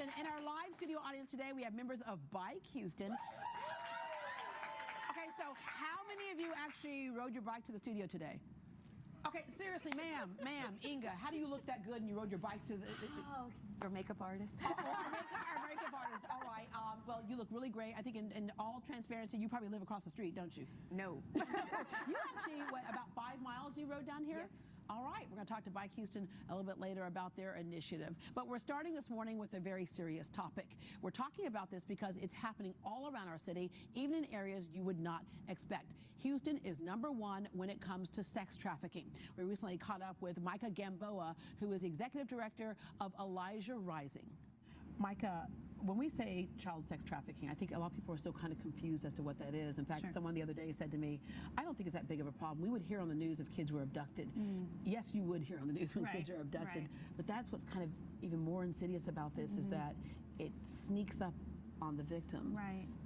Houston. In our live studio audience today, we have members of Bike Houston. Okay, so how many of you actually rode your bike to the studio today? Okay, seriously, ma'am, Inga, how do you look that good and you rode your bike to the... Oh, your makeup artist. Our makeup artist, all right. Well, you look really great. I think in all transparency, you probably live across the street, don't you? No. You actually, what, about 5 miles you rode down here? Yes. All right, we're going to talk to Bike Houston a little bit later about their initiative. But we're starting this morning with a very serious topic. We're talking about this because it's happening all around our city, even in areas you would not expect. Houston is #1 when it comes to sex trafficking. We recently caught up with Micah Gamboa, who is the executive director of Elijah Rising. Micah, when we say child sex trafficking, I think a lot of people are still kind of confused as to what that is. In fact, someone the other day said to me, I don't think it's that big of a problem. We would hear on the news if kids were abducted. Yes, you would hear on the news when kids are abducted. But that's what's kind of even more insidious about this is that it sneaks up on the victim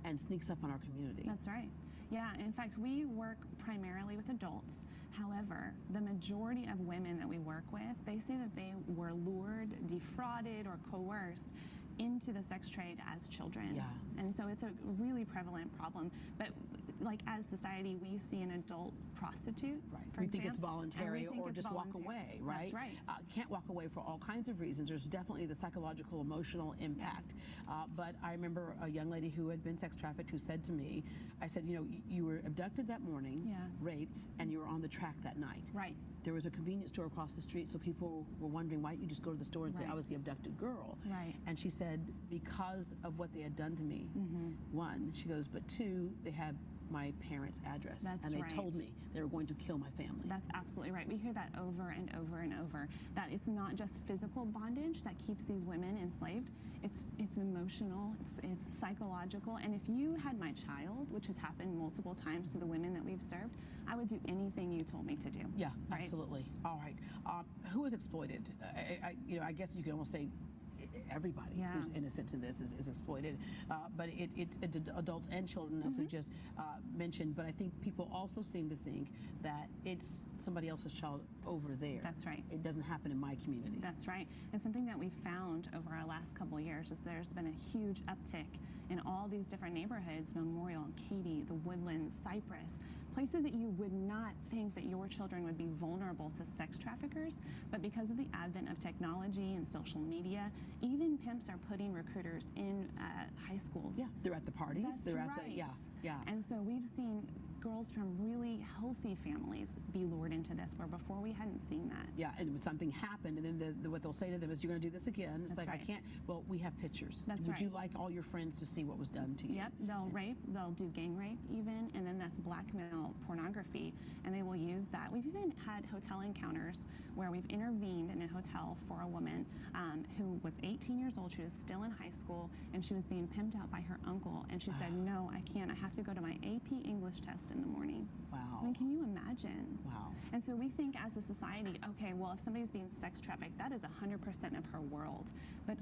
and sneaks up on our community. That's right. Yeah, in fact, we work primarily with adults. However, the majority of women that we work with, they say that they were lured, defrauded, or coerced into the sex trade as children. Yeah. And so it's a really prevalent problem. But like as society, we see an adult prostitute, for we think it's voluntary or just walk away, right? That's right. Can't walk away for all kinds of reasons. There's definitely the psychological, emotional impact. But I remember a young lady who had been sex trafficked who said to me, I said, you know, you were abducted that morning, raped, and you were on the track that night. Right. There was a convenience store across the street, so people were wondering, why didn't you just go to the store and say, I was the abducted girl? Right. And she said, because of what they had done to me, one, she goes, but two, they had my parents' address. That's and they told me they were going to kill my family. That's absolutely right. We hear that over and over and over, that it's not just physical bondage that keeps these women enslaved. It's emotional, it's psychological. And if you had my child, which has happened multiple times to the women that we've served, I would do anything you told me to do. Yeah, absolutely. All right. Who is exploited? I guess you could almost say everybody who's innocent in this is exploited, but it's adults and children, as we just mentioned. But I think people also seem to think that it's somebody else's child over there. That's right. It doesn't happen in my community. That's right. And something that we found over our last couple of years is there's been a huge uptick in all these different neighborhoods, Memorial, Katy, the Woodlands, Cypress, places that you would not think that your children would be vulnerable to sex traffickers, but because of the advent of technology and social media, even pimps are putting recruiters in high schools. Yeah, they're at the parties. That's they're right. at the, And so we've seen girls from really healthy families be lured into this, where before we hadn't seen that. Yeah, and when something happened, and then what they'll say to them is, you're going to do this again. It's like, I can't. Well, we have pictures. Would you like all your friends to see what was done to you? Yep, they'll rape, they'll do gang rape even, and then that's blackmail pornography, and they will use that. We've even had hotel encounters where we've intervened in a hotel for a woman who was 18 years old. She was still in high school, and she was being pimped out by her uncle, and she said, no, I can't. I have to go to my AP English test in the morning. Wow. I mean, can you imagine? Wow. And so we think as a society, okay, well, if somebody's being sex trafficked, that is 100% of her world. But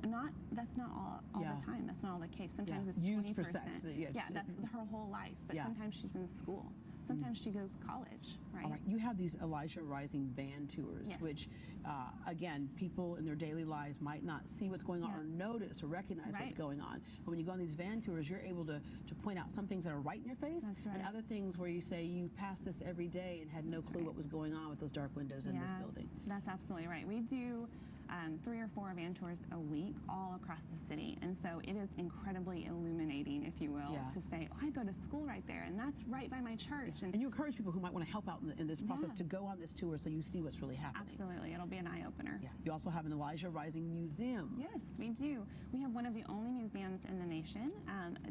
that's not all the time. That's not all the case. Sometimes it's 20%. For sex. Yeah, that's her whole life. But sometimes she's in school. Sometimes she goes to college, right? All right. You have these Elijah Rising van tours, which, again, people in their daily lives might not see what's going on or notice or recognize what's going on. But when you go on these van tours, you're able to point out some things that are right in your face, and other things where you say you passed this every day and had no clue what was going on with those dark windows in this building. That's absolutely right. We do 3 or 4 van tours a week all across the city, and so it is incredibly illuminating, if you will, to say, oh, I go to school right there, and that's right by my church. And you encourage people who might want to help out in this process to go on this tour so you see what's really happening. Absolutely. It'll be an eye-opener. Yeah. You also have an Elijah Rising Museum. Yes, we do. We have one of the only museums in the nation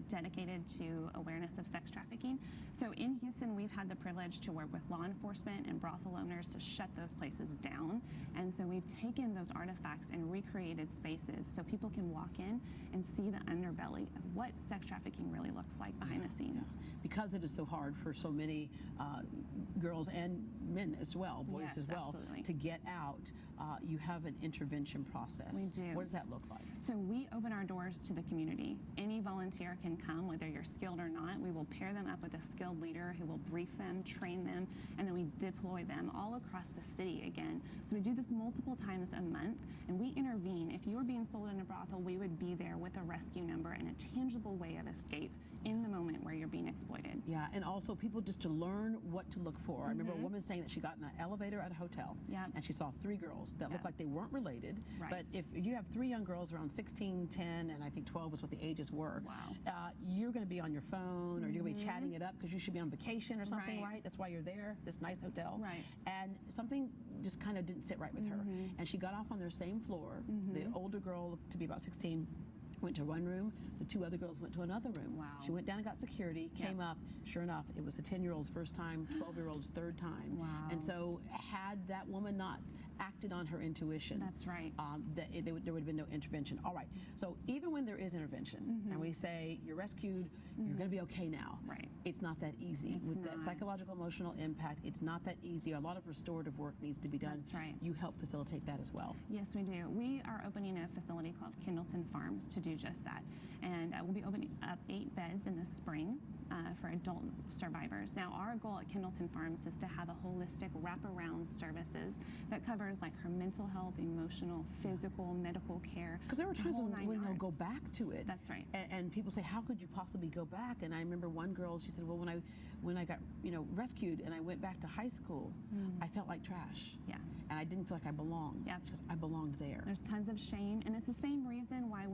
dedicated to awareness of sex trafficking. So in Houston, we've had the privilege to work with law enforcement and brothel owners to shut those places down. And so we've taken those artifacts and recreated spaces so people can walk in and see the underbelly of what sex trafficking really looks like behind the scenes. Because it is so hard for so many girls and men as well, boys as well, to get out. you have an intervention process. We do. What does that look like? So we open our doors to the community. Any volunteer can come, whether you're skilled or not. We will pair them up with a skilled leader who will brief them, train them, and then we deploy them all across the city again. So we do this multiple times a month, and we intervene. If you were being sold in a brothel, we would be there with a rescue number and a tangible way of escape in the moment where you're being exploited. Yeah, and also people just to learn what to look for. I remember a woman saying that she got in an elevator at a hotel, and she saw 3 girls that looked like they weren't related. Right. But if you have 3 young girls around 16, 10, and I think 12 is what the ages were, you're going to be on your phone or you're going to be chatting it up because you should be on vacation or something, right? That's why you're there, this nice hotel. Right. And something just kind of didn't sit right with her. And she got off on their same floor. The older girl, looked to be about 16, went to one room. The 2 other girls went to another room. Wow. She went down and got security, came up. Sure enough, it was the 10-year-old's first time, 12-year-old's third time. Wow. And so had that woman not acted on her intuition, that's right, there would have been no intervention. All right. So even when there is intervention and we say you're rescued, you're going to be okay now. Right. It's not that easy. With that psychological emotional impact, it's not that easy. A lot of restorative work needs to be done. That's right. You help facilitate that as well. Yes, we do. We are opening a facility called Kendleton Farms to do just that. And we'll be opening up 8 beds in the spring for adult survivors. Now, our goal at Kendleton Farms is to have a holistic wraparound services that covers like her mental health, emotional, physical, medical care. Because there were times when they'll go back to it. That's right. And people say, how could you possibly go back? And I remember one girl, she said, well, when I got rescued and I went back to high school, I felt like trash. Yeah. And I didn't feel like I belonged. Yeah. Because I belonged there. There's tons of shame, and it's the same reason why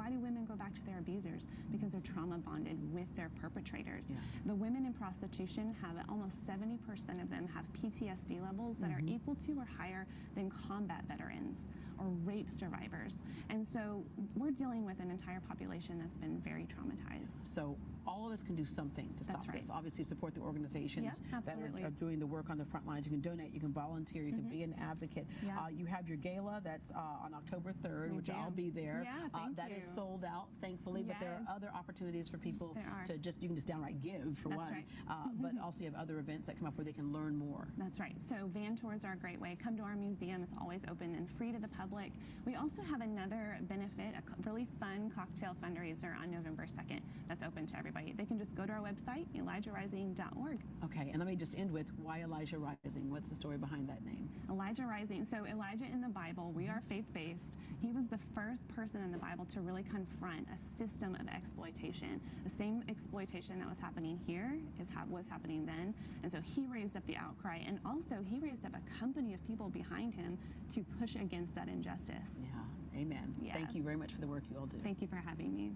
do women go back to their abusers? Because they're trauma bonded with their perpetrators. Yeah. The women in prostitution have almost 70% of them have PTSD levels that are equal to or higher than combat veterans or rape survivors. And so we're dealing with an entire population that's been very traumatized. So all of us can do something to stop this. Obviously support the organizations that are doing the work on the front lines. You can donate, you can volunteer, you can be an advocate. You have your gala that's on October 3rd, which I'll be there. That is sold out, thankfully, but there are other opportunities for people to just, you can just downright give for one. But also you have other events that come up where they can learn more. That's right. So van tours are a great way. Come to our museum. It's always open and free to the public. We also have another benefit, a really fun cocktail fundraiser on November 2nd that's open to everybody. They can just go to our website, ElijahRising.org. Okay, and let me just end with, why Elijah Rising? What's the story behind that name? Elijah Rising. So Elijah in the Bible, we are faith-based. He was the first person in the Bible to really confront a system of exploitation. The same exploitation that was happening here was happening then. And so he raised up the outcry, and also he raised up a company of people behind him to push against that injustice. Yeah, amen. Yeah. Thank you very much for the work you all do. Thank you for having me.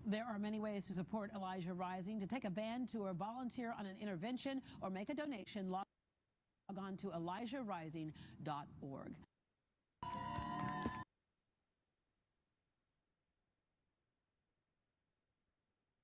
There are many ways to support Elijah Rising. To take a van tour, volunteer on an intervention, or make a donation, log on to ElijahRising.org.